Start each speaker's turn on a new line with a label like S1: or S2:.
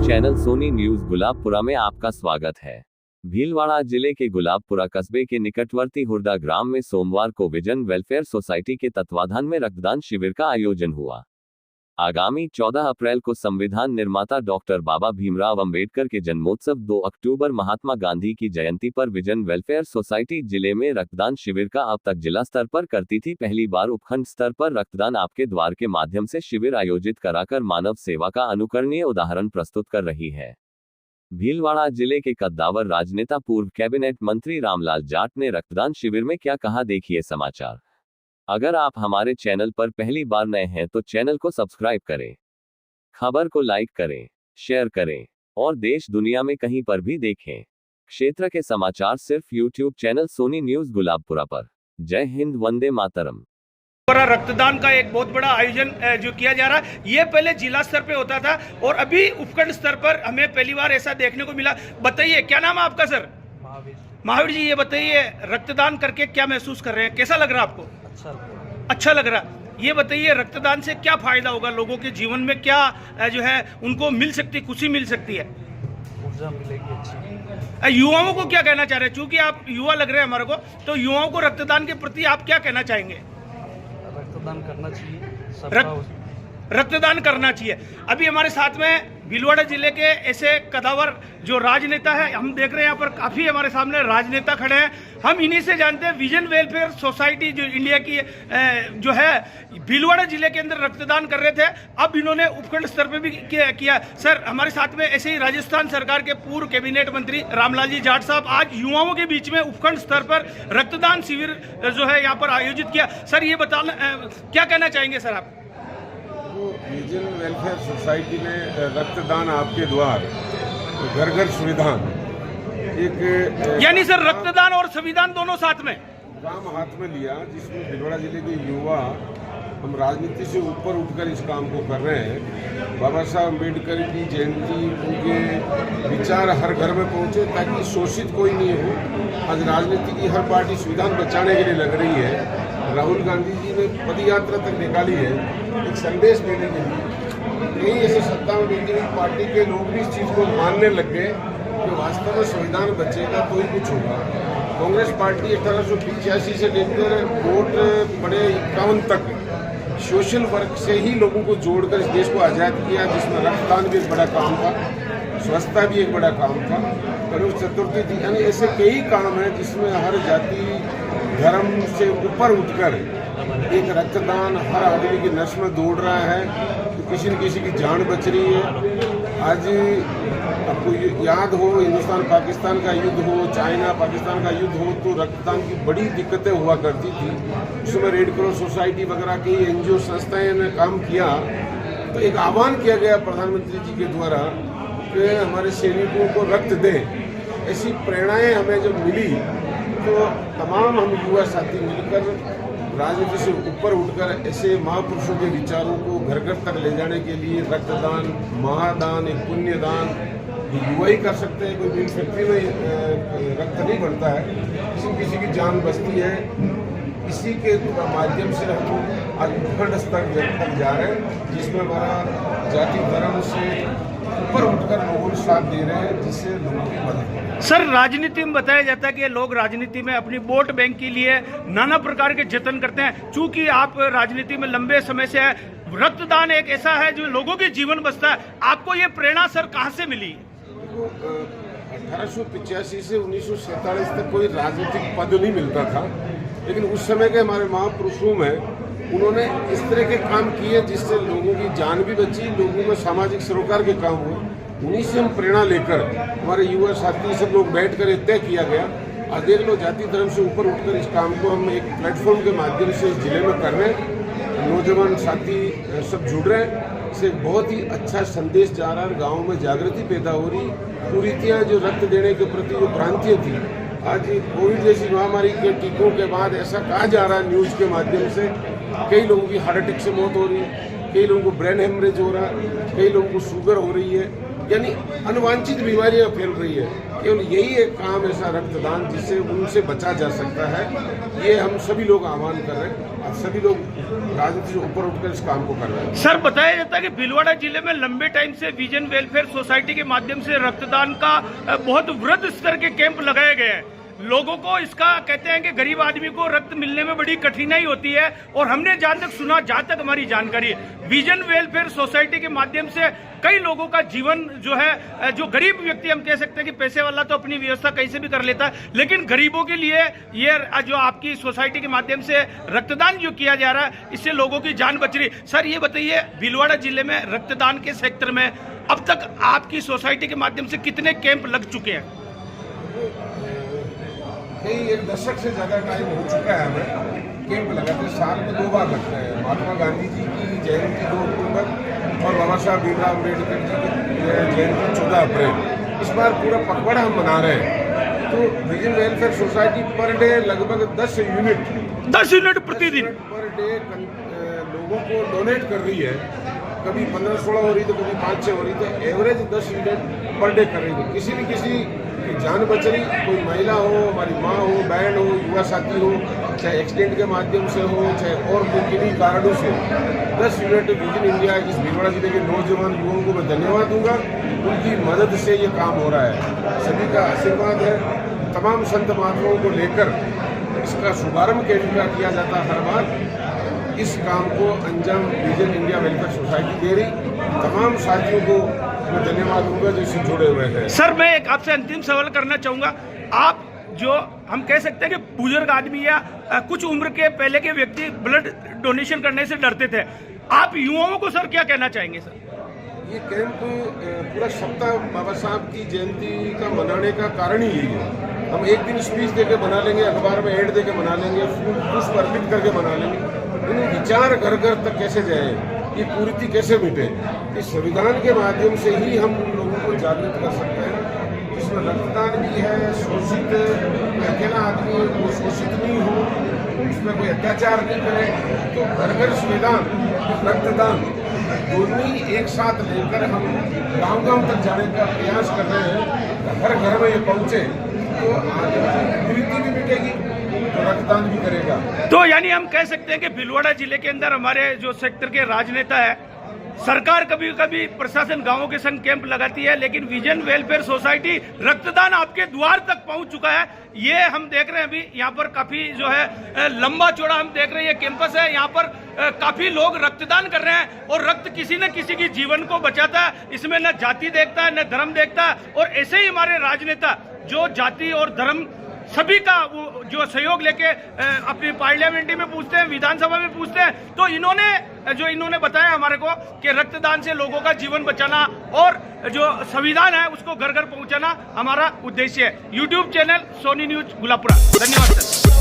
S1: Channel Soni News Gulabpura में आपका स्वागत है। भीलवाड़ा जिले के गुलाबपुरा कस्बे के निकटवर्ती हुरदा ग्राम में सोमवार को विजन वेलफेयर सोसाइटी के तत्वाधान में रक्तदान शिविर का आयोजन हुआ। आगामी 14 अप्रैल को संविधान निर्माता डॉक्टर बाबा भीमराव अंबेडकर के जन्मोत्सव 2 अक्टूबर महात्मा गांधी की जयंती पर विजन वेलफेयर सोसाइटी जिले में रक्तदान शिविर का अब तक जिला स्तर पर करती थी। पहली बार उपखंड स्तर पर रक्तदान आपके द्वार के माध्यम से शिविर आयोजित कराकर मानव सेवा का अनुकरणीय उदाहरण प्रस्तुत कर रही है। भीलवाड़ा जिले के कद्दावर राजनेता पूर्व कैबिनेट मंत्री रामलाल जाट ने रक्तदान शिविर में क्या कहा, देखिए समाचार। अगर आप हमारे चैनल पर पहली बार नए हैं तो चैनल को सब्सक्राइब करें, खबर को लाइक करें, शेयर करें और देश दुनिया में कहीं पर भी देखें। क्षेत्र के समाचार सिर्फ YouTube channel Soni News Gulabpura पर। जय हिंद, वंदे मातरम।
S2: रक्तदान का एक बहुत बड़ा आयोजन जो किया जा रहा है, ये पहले जिला स्तर पे होता था और अभी उपखंड स्तर पर हमें पहली बार ऐसा देखने को मिला। बताइए, क्या नाम है आपका सर? महावीर जी, ये बताइए रक्तदान करके क्या महसूस कर रहे हैं, कैसा लग रहा है आपको? अच्छा लग रहा है। ये बताइए रक्तदान से क्या फायदा होगा, लोगों के जीवन में क्या जो है उनको मिल सकती, खुशी मिल सकती है,
S3: ऊर्जा मिलेगी अच्छी।
S2: युवाओं को क्या कहना चाह रहे हैं? चूंकि आप युवा लग रहे हैं हमारे को, तो युवाओं को रक्तदान के प्रति आप क्या कहना चाहेंगे?
S3: रक्तदान करना चाहिए,
S2: रक्तदान करना चाहिए। अभी हमारे साथ में भीलवाड़ा जिले के ऐसे कदावर जो राजनेता है, हम देख रहे हैं यहाँ पर काफी हमारे सामने राजनेता खड़े हैं। हम इन्हीं से जानते हैं, विजन वेलफेयर सोसाइटी जो इंडिया की जो है भीलवाड़ा जिले के अंदर रक्तदान कर रहे थे, अब इन्होंने उपखंड स्तर पे भी किया। सर, हमारे साथ में ऐसे ही राजस्थान सरकार के पूर्व कैबिनेट मंत्री रामलाल जी जाट साहब आज युवाओं के बीच में उपखंड स्तर पर रक्तदान शिविर जो है यहाँ पर आयोजित किया। सर, ये बताना क्या कहना चाहेंगे सर आप?
S4: विजन वेलफेयर सोसाइटी ने रक्तदान आपके द्वार, घर घर संविधान, एक
S2: यानी सर रक्तदान और संविधान दोनों साथ में
S4: काम हाथ में लिया, जिसमें भीलवाड़ा जिले के युवा हम राजनीति से ऊपर उठकर इस काम को कर रहे हैं। बाबा साहब अम्बेडकर की जयंती, उनके विचार हर घर में पहुंचे ताकि शोषित कोई नहीं हो। आज राजनीति की हर पार्टी संविधान बचाने के लिए लग रही है। राहुल गांधी जी ने पद यात्रा तक निकाली है एक संदेश देने के लिए। कई ऐसे सत्ता में बैठी हुई पार्टी के लोग भी इस चीज़ को मानने लग गए कि वास्तव में संविधान बचेगा तो ही कुछ होगा। कांग्रेस पार्टी 1885 से लेकर वोट पड़े 51 तक सोशल वर्क से ही लोगों को जोड़कर इस देश को आज़ाद किया, जिसमें रक्तदान भी एक बड़ा काम था, स्वच्छता भी एक बड़ा काम था, गणेश चतुर्थी थी। यानी ऐसे कई काम हैं जिसमें हर जाति धर्म से ऊपर उठकर एक रक्तदान हर आदमी की नस में दौड़ रहा है, तो किसी न किसी की जान बच रही है। आज आपको याद हो, हिंदुस्तान पाकिस्तान का युद्ध हो, चाइना पाकिस्तान का युद्ध हो, तो रक्तदान की बड़ी दिक्कतें हुआ करती थी। उसमें रेड क्रॉस सोसाइटी वगैरह की एनजीओ संस्थाएं ने काम किया। तो एक आह्वान किया गया प्रधानमंत्री जी के द्वारा कि हमारे सैनिकों को रक्त दें। ऐसी प्रेरणाएं हमें जब मिली तो तमाम हम युवा साथी मिलकर राजनीति से ऊपर उठकर ऐसे महापुरुषों के विचारों को घर घर तक ले जाने के लिए रक्तदान, महादान, एक पुण्यदान युवा ही कर सकते हैं। कोई भी फैक्ट्री में रक्त नहीं बनता है, किसी की जान बचती है। इसी के माध्यम से हम आज उपखंड स्तर तक जा रहे हैं, जिसमें हमारा जाति धर्म से ऊपर उठकर लोगों को साथ दे रहे हैं, जिससे लोगों की मदद।
S2: सर, राजनीति में बताया जाता है कि लोग राजनीति में अपनी वोट बैंक के लिए नाना प्रकार के जतन करते हैं। चूंकि आप राजनीति में लंबे समय से है, रक्तदान एक ऐसा है जो लोगों के जीवन बचता है। आपको ये प्रेरणा सर कहाँ से मिली?
S4: 1885 से 1947 तक कोई राजनीतिक पद नहीं मिलता था, लेकिन उस समय के हमारे महापुरुषों में उन्होंने इस तरह के काम किए जिससे लोगों की जान भी बची, लोगों में सामाजिक सरोकार के काम हुए। उन्हीं से हम प्रेरणा लेकर हमारे युवा साथी सब लोग बैठ कर तय किया गया, आज देख लो जाति धर्म से ऊपर उठकर इस काम को हम एक प्लेटफॉर्म के माध्यम से इस जिले में कर रहे हैं। नौजवान साथी सब जुड़ रहे हैं, इससे बहुत ही अच्छा संदेश जा रहा है। गाँव में जागृति पैदा हो रही, कुरीतियाँ जो रक्त देने के प्रति जो भ्रांतियाँ थी, आज कोविड जैसी महामारी के टीकों के बाद ऐसा कहा जा रहा है न्यूज़ के माध्यम से, कई लोगों की हार्ट अटैक से मौत हो रही है, कई लोगों को ब्रेन हेमरेज हो रहा है, कई लोगों को शुगर हो रही है। यानी अनुवांछित बीमारियां फैल रही है। केवल यही एक काम ऐसा रक्तदान जिससे उनसे बचा जा सकता है, ये हम सभी लोग आह्वान कर रहे हैं और सभी लोग राजनीति से ऊपर उठकर इस काम को कर रहे हैं।
S2: सर, बताया जाता है कि भीलवाड़ा जिले में लंबे टाइम से विजन वेलफेयर सोसाइटी के माध्यम से रक्तदान का बहुत वृहद स्तर के कैंप लगाए गए हैं। लोगों को इसका कहते हैं कि गरीब आदमी को रक्त मिलने में बड़ी कठिनाई होती है, और हमने जहां तक सुना, जहां तक हमारी जानकारी है, विजन वेलफेयर सोसाइटी के माध्यम से कई लोगों का जीवन जो है, जो गरीब व्यक्ति, हम कह सकते हैं कि पैसे वाला तो अपनी व्यवस्था कहीं से भी कर लेता है, लेकिन गरीबों के लिए ये जो आपकी सोसाइटी के माध्यम से रक्तदान जो किया जा रहा है, इससे लोगों की जान बच रही। सर, ये बताइए, भीलवाड़ा जिले में रक्तदान के सेक्टर में अब तक आपकी सोसाइटी के माध्यम से कितने कैंप लग चुके हैं?
S4: कई एक दशक से ज़्यादा टाइम हो चुका है हमें कैंप लगाते, साल में 2 बार लगता है। महात्मा गांधी जी की जयंती 2 अक्टूबर और बाबा साहब भीमराव अम्बेडकर जी की जयंती 14 अप्रैल। इस बार पूरा पखवाड़ा हम मना रहे हैं। तो vision welfare society per day लगभग 10 यूनिट
S2: प्रतिदिन
S4: पर डे लोगों को डोनेट कर रही है। कभी 15-16 हो रही, तो कभी 5-6 हो रही, तो एवरेज 10 यूनिट पर डे कर रही है। किसी न किसी की जान बच रही, कोई महिला हो, हमारी माँ हो, बहन हो, युवा साथी हो, चाहे एक्सीडेंट के माध्यम से हो, चाहे और कोई किन्हीं कारणों से 10 यूनिट विजन इंडिया इस भीलवाड़ा जिले के नौजवान युवाओं को मैं धन्यवाद दूंगा। उनकी मदद से ये काम हो रहा है। सभी का आशीर्वाद है। तमाम संत महात्माओं को लेकर इसका शुभारंभ किया जाता है हर बार। इस काम को अंजाम विजन इंडिया वेलफेयर सोसाइटी दे रही। तमाम साथियों को मैं धन्यवाद दूंगा जो इससे जुड़े हुए हैं।
S2: सर, मैं एक आपसे अंतिम सवाल करना चाहूंगा। आप जो हम कह सकते हैं कि बुजुर्ग आदमी या कुछ उम्र के पहले के व्यक्ति ब्लड डोनेशन करने से डरते थे, आप युवाओं को सर क्या कहना चाहेंगे? सर,
S4: ये कैंप पूरा सप्ताह बाबा साहब की जयंती का मनाने का कारण ही यही है। हम एक दिन स्पीच देकर बना लेंगे, अखबार में ऐड देकर बना लेंगे, फूल पुष्प अर्पित करके बना लेंगे, लेकिन विचार घर घर तक कैसे जाए, ये कुरीति कैसे मिटे, इस संविधान के माध्यम से ही हम लोगों को जागृत कर सकते हैं। इसमें रक्तदान भी है, शोषित अकेला आदमी वो शोषित नहीं हो, उसमें कोई अत्याचार नहीं करे, तो घर घर संविधान रक्तदान दोनों ही एक साथ लेकर हम गांव-गांव तक जाने का प्रयास कर रहे हैं। हर घर में ये पहुंचे तो कुरीति भी मिटेगी, तो रक्तदान भी करेगा।
S2: तो यानी हम कह सकते हैं कि भीलवाड़ा जिले के अंदर हमारे जो सेक्टर के राजनेता है, सरकार कभी कभी प्रशासन गांवों के संग कैंप लगाती है, लेकिन विजन वेलफेयर सोसाइटी रक्तदान आपके द्वार तक पहुंच चुका है। ये हम देख रहे हैं अभी यहाँ पर काफी जो है लंबा चौड़ा हम देख रहे हैं, ये कैंपस है, यहाँ पर काफी लोग रक्तदान कर रहे हैं, और रक्त किसी न किसी की जीवन को बचाता है। इसमें न जाति देखता है, न धर्म देखता है, और ऐसे ही हमारे राजनेता जो जाति और धर्म सभी का वो जो सहयोग लेके अपनी पार्लियामेंट में पूछते हैं, विधानसभा में पूछते हैं, तो इन्होंने बताया हमारे को कि रक्तदान से लोगों का जीवन बचाना और जो संविधान है उसको घर घर पहुंचाना हमारा उद्देश्य है। YouTube channel Soni News Gulabpura. धन्यवाद सर।